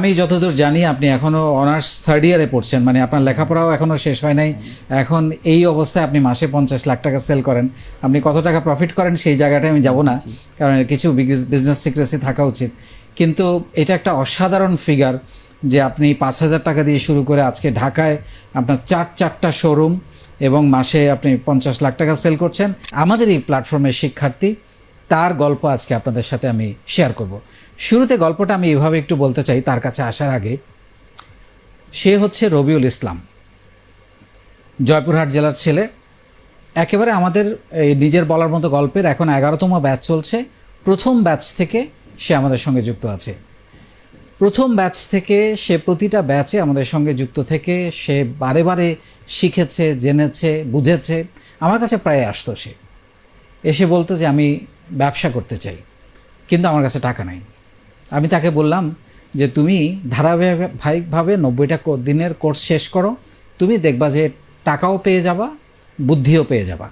আমি যতদূর জানি আপনি এখনও অনার্স থার্ড ইয়ারে পড়ছেন, মানে আপনার লেখাপড়াও এখনও শেষ হয় নাই। এখন এই অবস্থায় আপনি মাসে 50 লাখ টাকা সেল করেন, আপনি কত টাকা প্রফিট করেন সেই জায়গাটায় আমি যাব না, কারণ কিছু বিজনেস সিক্রেসি থাকা উচিত। কিন্তু এটা একটা অসাধারণ ফিগার যে আপনি 5,000 টাকা দিয়ে শুরু করে আজকে ঢাকায় আপনার চারটা শোরুম এবং মাসে আপনি 50 লাখ টাকা সেল করছেন। আমাদের এই প্ল্যাটফর্মের শিক্ষার্থী, তার গল্প আজকে আপনাদের সাথে আমি শেয়ার করব। শুরুতে গল্পটা আমি এভাবে একটু বলতে চাই তার কাছে আসার আগে। সে হচ্ছে রবিউল ইসলাম, জয়পুরহাট জেলার ছেলে। একেবারে আমাদের নিজের বলার মতো গল্পের এখন 11তম ব্যাচ চলছে। প্রথম ব্যাচ থেকে সে আমাদের সঙ্গে যুক্ত আছে। প্রথম ব্যাচ থেকে সে প্রতিটা ব্যাচে আমাদের সঙ্গে যুক্ত থেকে সে বারে বারে শিখেছে, জেনেছে, বুঝেছে। আমার কাছে প্রায় আসতো, সে এসে বলতো যে আমি ব্যবসা করতে চাই, কিন্তু আমার কাছে টাকা নাই। আমি তাকে বললাম যে তুমি ধারাবাহিকভাবে 90টা দিনের কোর্স শেষ করো, তুমি দেখবা যে টাকাও পেয়ে যাবা, বুদ্ধিও পেয়ে যাবা।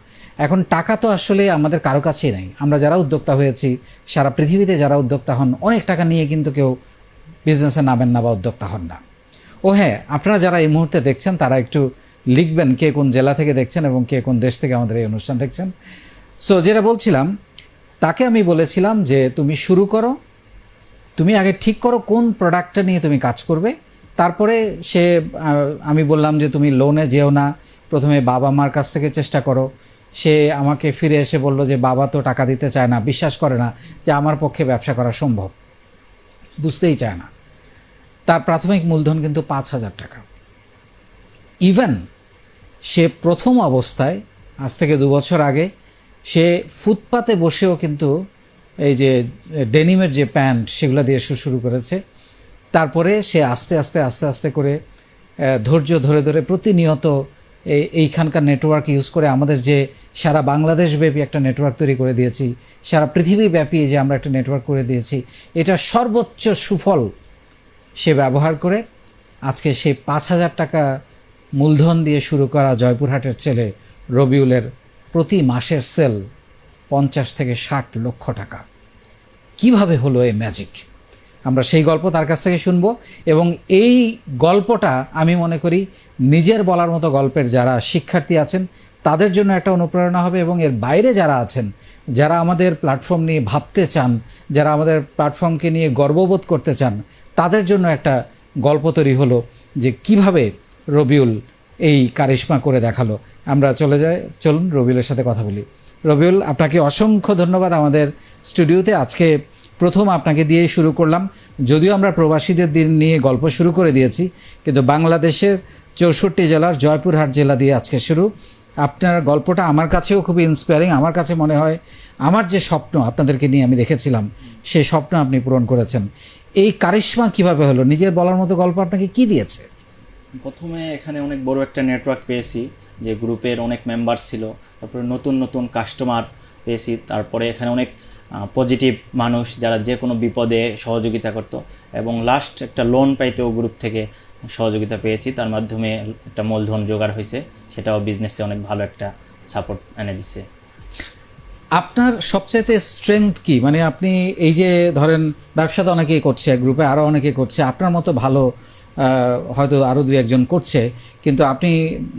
এখন টাকা তো আসলে আমাদের কারো কাছেই নাই। আমরা যারা উদ্যোক্তা হয়েছি, সারা পৃথিবীতে যারা উদ্যোক্তা হন, অনেক টাকা নিয়ে কিন্তু কেউ বিজনেসে নামেন না বা উদ্যোক্তা হন না। ও হ্যাঁ, আপনারা যারা এই মুহূর্তে দেখছেন তারা একটু লিখবেন কে কোন জেলা থেকে দেখছেন এবং কে কোন দেশ থেকে আমাদের এই অনুষ্ঠান দেখছেন। সো যেটা বলছিলাম, তাকে আমি বলেছিলাম যে তুমি শুরু করো, তুমি আগে ঠিক করো কোন প্রোডাক্টটা নিয়ে তুমি কাজ করবে। তারপরে আমি বললাম যে তুমি লোনে যেও না, প্রথমে বাবা মার কাছ থেকে চেষ্টা করো। সে আমাকে ফিরে এসে বলল যে বাবা তো টাকা দিতে চায় না, বিশ্বাস করে না যে আমার পক্ষে ব্যবসা করা সম্ভব, বুঝতেই চায় না। তার প্রাথমিক মূলধন কিন্তু 5,000 টাকা। ইভেন সে প্রথম অবস্থায়, আজ থেকে 2 বছর আগে, সে ফুটপাতে বসেও কিন্তু এই যে ডেনিমের যে প্যান্ট সেগুলো দিয়ে শুরু করেছে। তারপরে সে আস্তে আস্তে করে ধৈর্য ধরে ধরে প্রতিনিয়ত এইখানকার নেটওয়ার্ক ইউজ করে আমাদের যে সারা বাংলাদেশব্যাপী একটা নেটওয়ার্ক তৈরি করে দিয়েছি, সারা পৃথিবীব্যাপী যে আমরা একটা নেটওয়ার্ক করে দিয়েছি, এটা সর্বোচ্চ সুফল সে ব্যবহার করে আজকে সে 5,000 টাকা মূলধন দিয়ে শুরু করা জয়পুরহাটের ছেলে রবিউলের প্রতি মাসের সেল 50 থেকে 60 লক্ষ টাকা। কিভাবে হলো এই ম্যাজিক? আমরা সেই গল্প তার কাছ থেকে শুনব। এবং এই গল্পটা আমি মনে করি নিজের বলার মতো গল্পের যারা শিক্ষার্থী আছেন তাদের জন্য একটা অনুপ্রেরণা হবে, এবং এর বাইরে যারা আছেন, যারা আমাদের প্ল্যাটফর্ম নিয়ে ভাবতে চান, যারা আমাদের প্ল্যাটফর্মকে নিয়ে গর্ববোধ করতে চান, তাদের জন্য একটা গল্প তৈরি হলো যে কিভাবে রবিউল এই কারিশমা করে দেখালো। আমরা চলুন রবিউলের সাথে কথা বলি। রবিউল, আপনাকে অসংখ্য ধন্যবাদ আমাদের স্টুডিওতে। আজকে প্রথম আপনাকে দিয়েই শুরু করলাম, যদিও আমরা প্রবাসীদের দিন নিয়ে গল্প শুরু করে দিয়েছি, কিন্তু বাংলাদেশের 64 জেলার জয়পুরহাট জেলা দিয়ে আজকে শুরু। আপনার গল্পটা আমার কাছেও খুবই ইন্সপায়ারিং। আমার কাছে মনে হয় আমার যে স্বপ্ন আপনাদেরকে নিয়ে আমি দেখেছিলাম, সেই স্বপ্ন আপনি পূরণ করেছেন। এই কারিশমা কিভাবে হলো? নিজের বলার মতো গল্প আপনাকে কি দিয়েছে? প্রথমে এখানে অনেক বড় একটা নেটওয়ার্ক পেয়েছি, যে গ্রুপের অনেক মেম্বার ছিল। তারপরে নতুন কাস্টমার পেয়েছি। তারপরে এখানে অনেক পজিটিভ মানুষ যারা যে কোনো বিপদে সহযোগিতা করত, এবং লাস্ট একটা লোন পাইতেও গ্রুপ থেকে সহযোগিতা পেয়েছি। তার মাধ্যমে একটা মূলধন জোগাড় হয়েছে, সেটাও বিজনেসে অনেক ভালো একটা সাপোর্ট এনে দিছে। আপনার সবচাইতে স্ট্রেংথ কি? মানে আপনি এই যে ধরেন ব্যবসা তো অনেকেই করছে, গ্রুপে আরও অনেকেই করছে, আপনার মতো ভালো হয়তো আরও 2-1 করছে, কিন্তু আপনি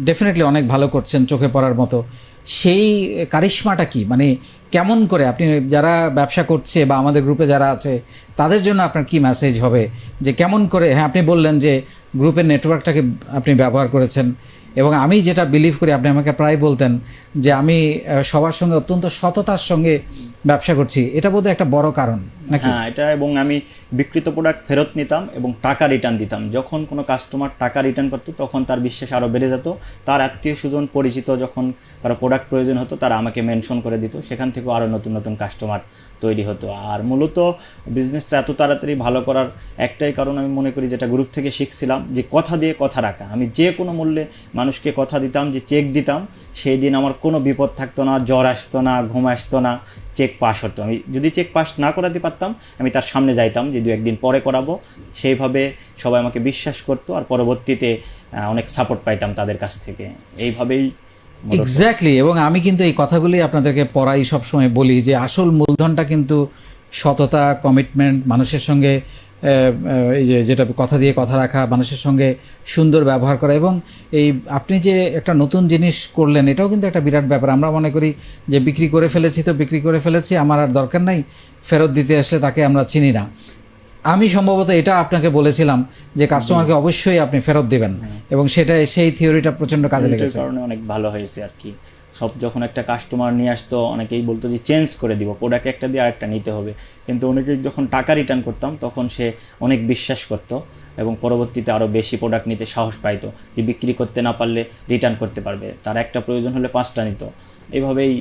ডেফিনেটলি অনেক ভালো করছেন, চোখে পড়ার মতো। সেই কারিশমাটা কি? মানে কেমন করে আপনি, যারা ব্যবসা করছে বা আমাদের গ্রুপে যারা আছে তাদের জন্য আপনার কি মেসেজ হবে যে কেমন করে? হ্যাঁ, আপনি বললেন যে গ্রুপের নেটওয়ার্কটাকে আপনি ব্যবহার করেছেন, এবং আমি যেটা বিলিভ করি, আপনি আমাকে প্রায় বলতেন যে আমি সবার সঙ্গে অত্যন্ত সততার সঙ্গে ব্যবসা করছি। এটা বোধহয় একটা বড় কারণ নাকি? হ্যাঁ, এটা। এবং আমি বিক্রিত প্রোডাক্ট ফেরত নিতাম এবং টাকা রিটার্ন দিতাম। যখন কোনো কাস্টমার টাকা রিটার্ন করতো তখন তার বিশ্বাস আরও বেড়ে যেত। তার আত্মীয় স্বজন পরিচিত যখন কারো প্রোডাক্ট প্রয়োজন হতো তারা আমাকে মেনশন করে দিত, সেখান থেকেও আরও নতুন কাস্টমার তৈরি হতো। আর মূলত বিজনেসটা এত তাড়াতাড়ি ভালো করার একটাই কারণ আমি মনে করি, যেটা গ্রুপ থেকে শিখছিলাম, যে কথা দিয়ে কথা রাখা। আমি যে কোনো মূল্যে মানুষকে কথা দিতাম যে চেক দিতাম, সেই দিন আমার কোনো বিপদ থাকতো না, জ্বর আসতো না, ঘুম আসতো না, চেক পাস হতো। আমি যদি চেক পাস না করাতে পারতাম, আমি তার সামনে যাইতাম যে 2-1 দিন পরে করাবো। সেইভাবে সবাই আমাকে বিশ্বাস করতো, আর পরবর্তীতে অনেক সাপোর্ট পাইতাম তাদের কাছ থেকে। এইভাবেই এক্স্যাক্টলি। এবং আমি কিন্তু এই কথাগুলি আপনাদেরকে পড়াই সবসময় বলি যে আসল মূলধনটা কিন্তু সততা, কমিটমেন্ট, মানুষের সঙ্গে এই যে যেটা কথা দিয়ে কথা রাখা, মানুষের সঙ্গে সুন্দর ব্যবহার করা, এবং এই আপনি যে একটা নতুন জিনিস করলেন এটাও কিন্তু একটা বিরাট ব্যাপার। আমরা মনে করি যে বিক্রি করে ফেলেছি তো বিক্রি করে ফেলেছি, আমার আর দরকার নাই, ফেরত দিতে আসলে তাকে আমরা চিনি না। আমি সম্ভবত এটা আপনাকে বলেছিলাম যে কাস্টমারকে অবশ্যই আপনি ফেরত দেবেন, এবং সেটা সেই থিওরিটা প্রচণ্ড কাজে এটার লেগেছে। কারণে অনেক ভালো হয়েছে আর কি। সব যখন একটা কাস্টমার নিয়ে আসতো অনেকেই বলতো যে চেঞ্জ করে দিব, প্রোডাক্ট একটা দিয়ে আরেকটা নিতে হবে, কিন্তু অনেকেই যখন টাকা রিটার্ন করতাম তখন সে অনেক বিশ্বাস করতো এবং পরবর্তীতে আরও বেশি প্রোডাক্ট নিতে সাহস পাইতো, যে বিক্রি করতে না পারলে রিটার্ন করতে পারবে, তার একটা প্রয়োজন হলে 5টা নিত। এইভাবেই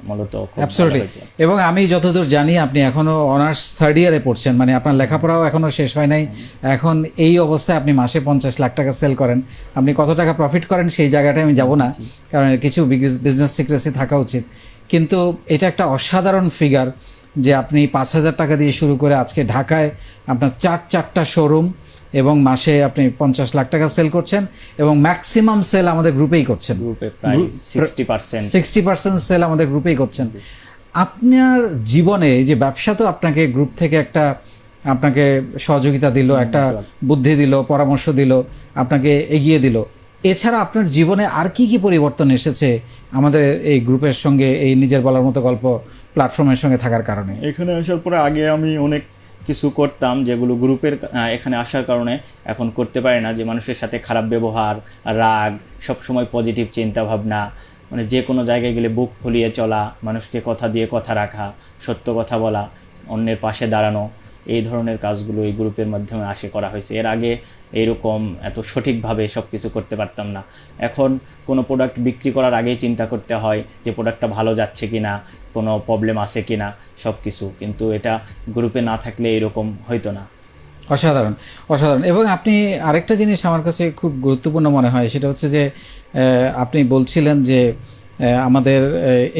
মূলত খুব ভালো অ্যাবসলিউটলি। হইতো। এবং আমি যতদূর জানি আপনি এখনও অনার্স 3rd ইয়ারে পড়ছেন, মানে আপনার লেখাপড়াও এখনও শেষ হয় নাই। এখন এই অবস্থায় আপনি মাসে 50 লাখ টাকা সেল করেন, আপনি কত টাকা প্রফিট করেন সেই জায়গাটায় আমি যাব না, কারণ এর কিছু বিজনেস সিক্রেসি থাকা উচিত। কিন্তু এটা একটা অসাধারণ ফিগার যে আপনি 5,000 টাকা দিয়ে শুরু করে আজকে ঢাকায় আপনার 4টা শোরুম, এবং মাসে আপনি 50 লাখ টাকা সেল করছেন, এবং ম্যাক্সিমাম সেল আমাদের গ্রুপেই করছেন। গ্রুপে প্রায় 60%। 60% সেল আমাদের গ্রুপেই করছেন। আপনার জীবনে এই যে ব্যবসা তো আপনাকে গ্রুপ থেকে একটা আপনাকে সহযোগিতা দিল, একটা বুদ্ধি দিল, পরামর্শ দিল, আপনাকে এগিয়ে দিল। এছাড়া আপনার জীবনে আর কি কি পরিবর্তন এসেছে আমাদের এই গ্রুপের সঙ্গে, এই নিজের বলার মতো গল্প প্ল্যাটফর্মের সঙ্গে থাকার কারণে? এখানে আসার পরে আগে আমি অনেক কিছু করতাম যেগুলো গ্রুপের এখানে আসার কারণে এখন করতে পারি না, যে মানুষের সাথে খারাপ ব্যবহার, রাগ, সবসময় পজিটিভ চিন্তা ভাবনা, মানে যে কোনো জায়গায় গেলে বুক ফুলিয়ে চলা, মানুষকে কথা দিয়ে কথা রাখা, সত্য কথা বলা, অন্যের পাশে দাঁড়ানো, এই ধরনের কাজগুলো এই গ্রুপের মাধ্যমে করা হয়েছে। এর আগে এইরকম এত সঠিকভাবে সব কিছু করতে পারতাম না। এখন কোনো প্রোডাক্ট বিক্রি করার আগেই চিন্তা করতে হয় যে প্রোডাক্টটা ভালো যাচ্ছে কি না, কোনো প্রবলেম আছে কি না, সব কিছু। কিন্তু এটা গ্রুপে না থাকলে এরকম হইতো না। অসাধারণ, অসাধারণ। এবং আপনি আরেকটা জিনিস আমার কাছে খুব গুরুত্বপূর্ণ মনে হয়, সেটা হচ্ছে যে আপনি বলছিলেন যে আমাদের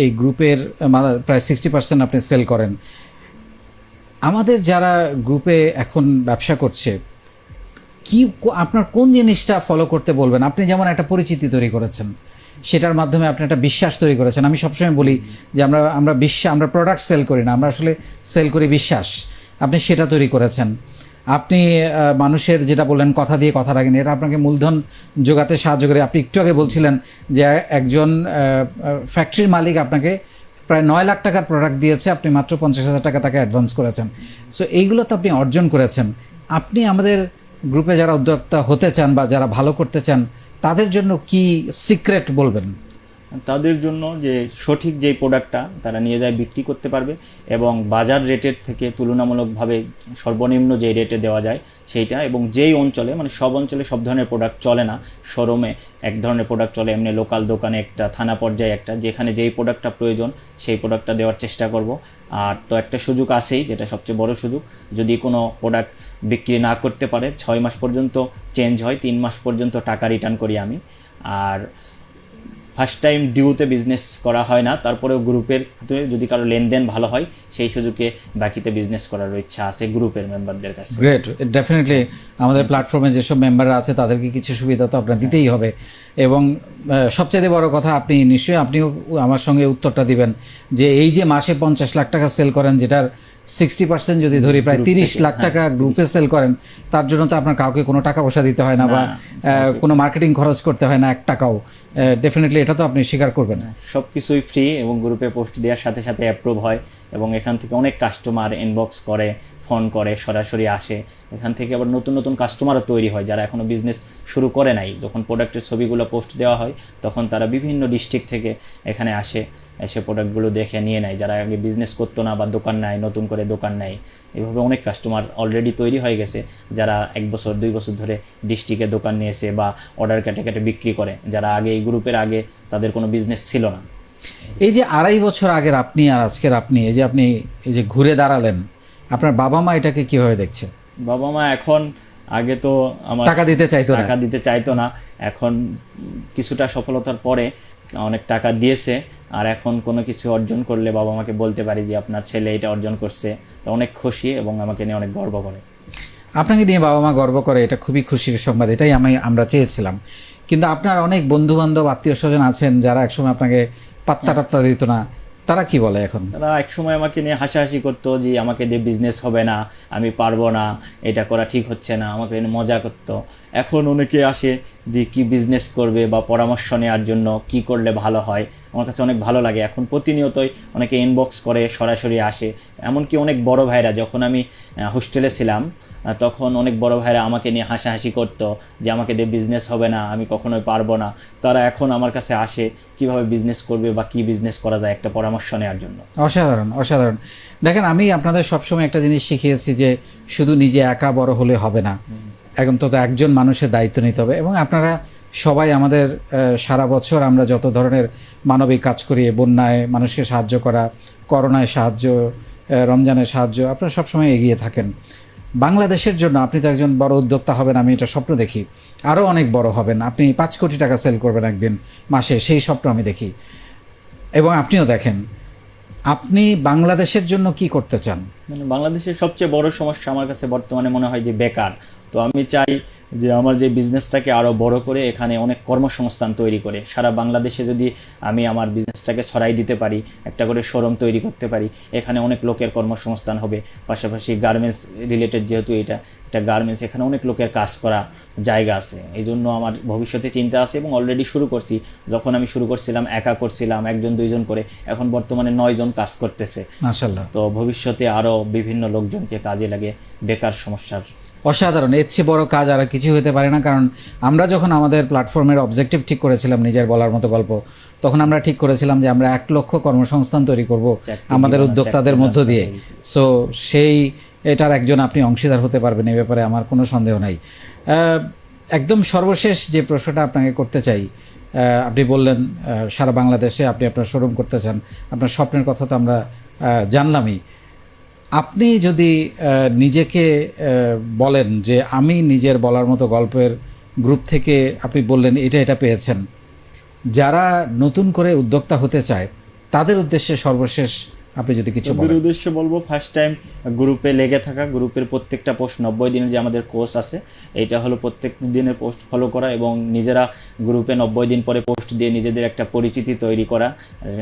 এই গ্রুপের প্রায় 60% আপনি সেল করেন। আমাদের যারা গ্রুপে এখন ব্যবসা করছে, কি আপনার কোন জিনিসটা ফলো করতে বলবেন? আপনি যেমন একটা পরিচিতি তৈরি করেছেন, সেটার মাধ্যমে আপনি একটা বিশ্বাস তৈরি করেছেন। আমি সবসময় বলি যে আমরা প্রোডাক্ট সেল করি না, আমরা আসলে সেল করি বিশ্বাস। আপনি সেটা তৈরি করেছেন। আপনি মানুষের যেটা বললেন কথা দিয়ে কথা রাখেন, এটা আপনাকে মূলধন জোগাতে সাহায্য করে। আপনি একটু আগে বলছিলেন যে একজন ফ্যাক্টরির মালিক আপনাকে প্রায় 9 লাখ টাকার প্রোডাক্ট দিয়েছে, আপনি মাত্র 50,000 টাকা তাকে অ্যাডভান্স করেছেন। সো এইগুলো তো আপনি অর্জন করেছেন। আপনি আমাদের গ্রুপে যারা উদ্যোক্তা হতে চান বা যারা ভালো করতে চান, তাদের জন্য কি সিক্রেট বলবেন? তাদের জন্য যে সঠিক যেই প্রোডাক্টটা তারা নিয়ে যায় বিক্রি করতে পারবে, এবং বাজার রেটের থেকে তুলনামূলকভাবে সর্বনিম্ন যেই রেটে দেওয়া যায় সেইটা, এবং যেই অঞ্চলে, মানে সব অঞ্চলে সব ধরনের প্রোডাক্ট চলে না, শোরুমে এক ধরনের প্রোডাক্ট চলে, এমনি লোকাল দোকানে একটা, থানা পর্যায়ে একটা, যেখানে যেই প্রোডাক্টটা প্রয়োজন সেই প্রোডাক্টটা দেওয়ার চেষ্টা করব। আর তো একটা সুযোগ আছেই, যেটা সবচেয়ে বড় সুযোগ, যদি কোনো প্রোডাক্ট বিক্রি না করতে পারে 6 মাস পর্যন্ত চেঞ্জ হয়, 3 মাস পর্যন্ত টাকা রিটার্ন করি আমি। আর ফার্স্ট টাইম ডিউতে বিজনেস করা হয় না, তারপরেও গ্রুপের যদি কারো লেনদেন ভালো হয় সেই সুযোগে বাকিতে বিজনেস করার ইচ্ছা আছে গ্রুপের মেম্বারদের কাছে। গ্রেট, ডেফিনেটলি আমাদের প্ল্যাটফর্মে যেসব মেম্বাররা আছে তাদেরকে কিছু সুবিধা তো আপনার দিতেই হবে। এবং সবচেয়ে বড় কথা, আপনি নিশ্চয়ই আপনিও আমার সঙ্গে উত্তরটা দিবেন যে এই যে মাসে 50 লাখ টাকা সেল করেন, যেটার 60% যদি ধরি প্রায় 30 লাখ টাকা গ্রুপে সেল করেন, তার জন্য তো আপনার কাউকে কোনো টাকা পয়সা দিতে হয় না, বা কোনো মার্কেটিং খরচ করতে হয় না 1 টাকাও। ডেফিনেটলি এটা তো আপনি স্বীকার করবেন। সব কিছুই ফ্রি, এবং গ্রুপে পোস্ট দেওয়ার সাথে সাথে অ্যাপ্রুভ হয়, এবং এখান থেকে অনেক কাস্টমার ইনবক্স করে, ফোন করে, সরাসরি আসে। এখান থেকে আবার নতুন নতুন কাস্টমারও তৈরি হয় যারা এখনও বিজনেস শুরু করে নাই। যখন প্রোডাক্টের ছবিগুলো পোস্ট দেওয়া হয় তখন তারা বিভিন্ন ডিস্ট্রিক্ট থেকে এখানে এসে প্রোডাক্টগুলো দেখে নিয়ে নেয়, যারা আগে বিজনেস করতো না বা দোকান নেয়, নতুন করে দোকান নেয়। এভাবে অনেক কাস্টমার অলরেডি তৈরি হয়ে গেছে, যারা 1 বছর 2 বছর ধরে ডিস্ট্রিক্টে দোকান নিয়েছে বা অর্ডার কেটে কেটে বিক্রি করে, যারা আগে এই গ্রুপের আগে তাদের কোনো বিজনেস ছিল না। এই যে 2.5 বছর আগের আপনি আর আজকের আপনি, আপনি এই যে ঘুরে দাঁড়ালেন, আপনার বাবা মা এটাকে কিভাবে দেখছে? বাবা মা এখন, আগে তো আমার টাকা দিতে চাইতো না, এখন কিছুটা সফলতার পরে অনেক টাকা দিয়েছে। আর এখন কোনো কিছু অর্জন করলে বাবা মাকে বলতে পারি যে আপনার ছেলে এটা অর্জন করছে, তো অনেক খুশি এবং আমাকে নিয়ে অনেক গর্ব করে। আপনাকে নিয়ে বাবা মা গর্ব করে, এটা খুবই খুশির সংবাদ, এটাই আমরা চেয়েছিলাম। কিন্তু আপনার অনেক বন্ধু বান্ধব, আত্মীয় স্বজন আছেন যারা একসময় আপনাকে পাত্তা টাত্তা দিত না, তারা কি বলে এখন? তারা একসময় আমাকে নিয়ে হাসাহাসি করতো যে আমাকে দিয়ে বিজনেস হবে না, আমি পারবো না, এটা করা ঠিক হচ্ছে না, আমাকে নিয়ে মজা করতো। এখন অনেকে আসে যে কি বিজনেস করবে বা পরামর্শ নেওয়ার জন্য কি করলে ভালো হয়, আমার কাছে অনেক ভালো লাগে। এখন প্রতিনিয়তই অনেকে ইনবক্স করে, সরাসরি আসে। এমনকি অনেক বড় ভাইরা, যখন আমি হোস্টেলে ছিলাম তখন অনেক বড় ভাইরা আমাকে নিয়ে হাসাহাসি করতো যে আমাকে দিয়ে বিজনেস হবে না, আমি কখনোই পারবো না। তারা এখন আমার কাছে আসে কিভাবে বিজনেস করবে বা কি বিজনেস করা যায় একটা পরামর্শ নেওয়ার জন্য। অসাধারণ, অসাধারণ। দেখেন, আমি আপনাদের সবসময় একটা জিনিস শিখিয়েছি যে শুধু নিজে একা বড় হলে হবে না, এখন তো একজন মানুষের দায়িত্ব নিতে হবে। এবং আপনারা সবাই আমাদের সারা বছর আমরা যত ধরনের মানবিক কাজ করি, বন্যায় মানুষকে সাহায্য করা, করোনায় সাহায্য, রমজানের সাহায্য, আপনারা সবসময় এগিয়ে থাকেন। বাংলাদেশের জন্য আপনি তো একজন বড় উদ্যোক্তা হবেন, আমি এটা স্বপ্ন দেখি। আরও অনেক বড় হবেন, আপনি 5 কোটি টাকা সেল করবেন একদিন মাসে, সেই স্বপ্ন আমি দেখি। এবং আপনিও দেখেন, আপনি বাংলাদেশের জন্য কি করতে চান? মানে বাংলাদেশের সবচেয়ে বড় সমস্যা আমার কাছে বর্তমানে মনে হয় যে বেকার। তো আমি চাই যে আমার যে বিজনেসটাকে আরও বড় করে এখানে অনেক কর্মসংস্থান তৈরি করে সারা বাংলাদেশে যদি আমি আমার বিজনেসটাকে ছড়াই দিতে পারি, একটা করে শোরুম তৈরি করতে পারি, এখানে অনেক লোকের কর্মসংস্থান হবে। পাশাপাশি গার্মেন্টস রিলেটেড, যেহেতু এটা গার্মেন্টস, এখানে অনেক লোকের কাজ করা জায়গা আছে। এই জন্য আমার ভবিষ্যতে চিন্তা আছে এবং অলরেডি শুরু করছি। যখন আমি শুরু করছিলাম একা করছিলাম, 1 জন 2 জন করে, এখন বর্তমানে 9 জন কাজ করতেছে। মাশাআল্লাহ। তো ভবিষ্যতে আরও বিভিন্ন লোকজনকে কাজে লাগে বেকার সমস্যার। অসাধারণ। এর চেয়ে বড় কাজ আর কিছু হতে পারে না। কারণ আমরা যখন আমাদের প্ল্যাটফর্মের অবজেক্টিভ ঠিক করেছিলাম, নিজের বলার মতো গল্প, তখন আমরা ঠিক করেছিলাম যে আমরা 1 লক্ষ কর্মসংস্থান তৈরি করব আমাদের উদ্যোক্তাদের মধ্য দিয়ে। সো সেই এটার একজন আপনি অংশীদার হতে পারবেন, এই ব্যাপারে আমার কোনো সন্দেহ নাই। একদম সর্বশেষ যে প্রশ্নটা আপনাকে করতে চাই, আপনি বললেন সারা বাংলাদেশে আপনি আপনার শোরুম করতে চান, আপনার স্বপ্নের কথা তো আমরা জানলামই। আপনি যদি নিজেকে বলেন যে আমি নিজের বলার মতো গল্পের গ্রুপ থেকে, আপনি বললেন এটা পেয়েছেন, যারা নতুন করে উদ্যোক্তা হতে চায় তাদের উদ্দেশ্যে সর্বশেষ আপনি যদি কিছু বলেন। তাদের উদ্দেশ্যে বলবো, ফার্স্ট টাইম গ্রুপে লেগে থাকা, গ্রুপের প্রত্যেকটা পোস্ট 90 দিনের যে আমাদের কোর্স আছে, এইটা হলো প্রত্যেক দিনের পোস্ট ফলো করা এবং নিজেরা গ্রুপে 90 দিন পরে পোস্ট দিয়ে নিজেদের একটা পরিচিতি তৈরি করা,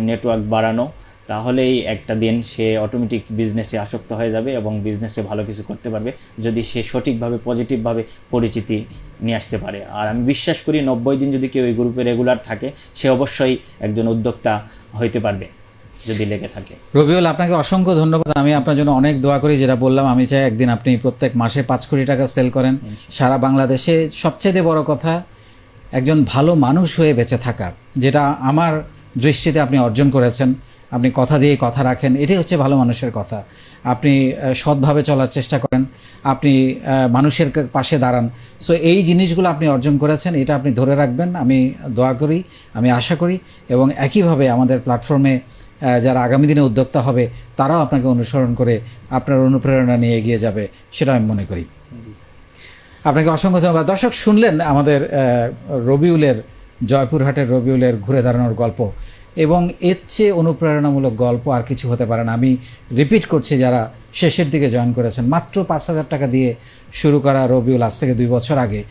নেটওয়ার্ক বাড়ানো। তাহলেই একটা দিন সে অটোমেটিক বিজনেসে আসক্ত হয়ে যাবে এবং বিজনেসে ভালো কিছু করতে পারবে, যদি সে সঠিকভাবে পজিটিভভাবে পরিচিতি নিয়ে আসতে পারে। আর আমি বিশ্বাস করি 90 দিন যদি কেউ এই গ্রুপে রেগুলার থাকে, সে অবশ্যই একজন উদ্যোক্তা হইতে পারবে যদি লেগে থাকে। রবিউল, আপনাকে অসংখ্য ধন্যবাদ। আমি আপনার জন্য অনেক দোয়া করি। যেটা বললাম, আমি চাই একদিন আপনি প্রত্যেক মাসে 5 কোটি টাকা সেল করেন সারা বাংলাদেশে। সবচেয়ে বড় কথা, একজন ভালো মানুষ হয়ে বেঁচে থাকা, যেটা আমার দৃষ্টিতে আপনি অর্জন করেছেন। আপনি কথা দিয়ে কথা রাখেন, এটাই হচ্ছে ভালো মানুষের কথা। আপনি সৎভাবে চলার চেষ্টা করেন, আপনি মানুষের পাশে দাঁড়ান। সো এই জিনিসগুলো আপনি অর্জন করেছেন, এটা আপনি ধরে রাখবেন, আমি দোয়া করি, আমি আশা করি। এবং একইভাবে আমাদের প্ল্যাটফর্মে যারা আগামী দিনে উদ্যোক্তা হবে, তারাও আপনাকে অনুসরণ করে আপনার অনুপ্রেরণা নিয়ে এগিয়ে যাবে, সেটা আমি মনে করি। আপনাকে অসংখ্য ধন্যবাদ। দর্শক, শুনলেন আমাদের রবিউলের, জয়পুরহাটের রবিউলের ঘুরে দাঁড়ানোর গল্প। এবং এর চেয়ে অনুপ্রেরণামূলক গল্প আর কিছু হতে পারে না। আমি রিপিট করছি, যারা শেষের দিকে জয়েন করেছেন, মাত্র 5,000 টাকা দিয়ে শুরু করা রবিউল আজ থেকে 2 বছর আগে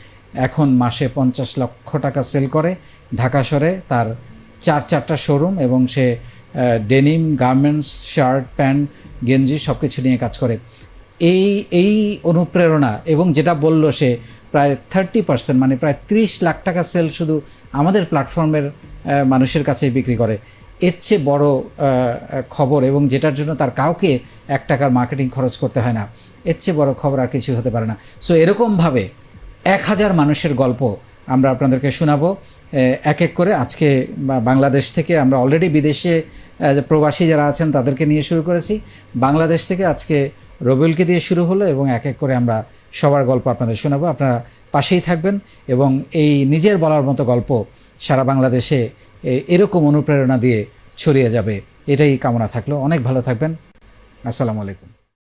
এখন মাসে 50 লক্ষ টাকা সেল করে। ঢাকা শহরে তার 4টা শোরুম এবং সে ডেনিম, গার্মেন্টস, শার্ট, প্যান্ট, গেঞ্জি সব কিছু নিয়ে কাজ করে। এই অনুপ্রেরণা, এবং যেটা বলল, সে প্রায় 30%, মানে প্রায় 30 লাখ টাকা সেল শুধু আমাদের প্ল্যাটফর্মের মানুষের কাছেই বিক্রি করে। এর চেয়ে বড় খবর, এবং যেটার জন্য তার কাউকে 1 টাকার মার্কেটিং খরচ করতে হয় না, এর চেয়ে বড় খবর আর কিছু হতে পারে না। সো এরকমভাবে 1000 মানুষের গল্প আমরা আপনাদেরকে শোনাবো এক এক করে। আজকে বাংলাদেশ থেকে, আমরা অলরেডি বিদেশে প্রবাসী যারা আছেন তাদেরকে নিয়ে শুরু করেছি, বাংলাদেশ থেকে আজকে রবিউলকে দিয়ে শুরু হলো, এবং এক এক করে আমরা সবার গল্প আপনাদের শোনাবো। আপনারা পাশেই থাকবেন এবং এই নিজের বলার মতো গল্প সারা বাংলাদেশে এরকম অনুপ্রেরণা দিয়ে ছড়িয়ে যাবে, এটাই কামনা থাকলো। অনেক ভালো থাকবেন। আসসালামু আলাইকুম।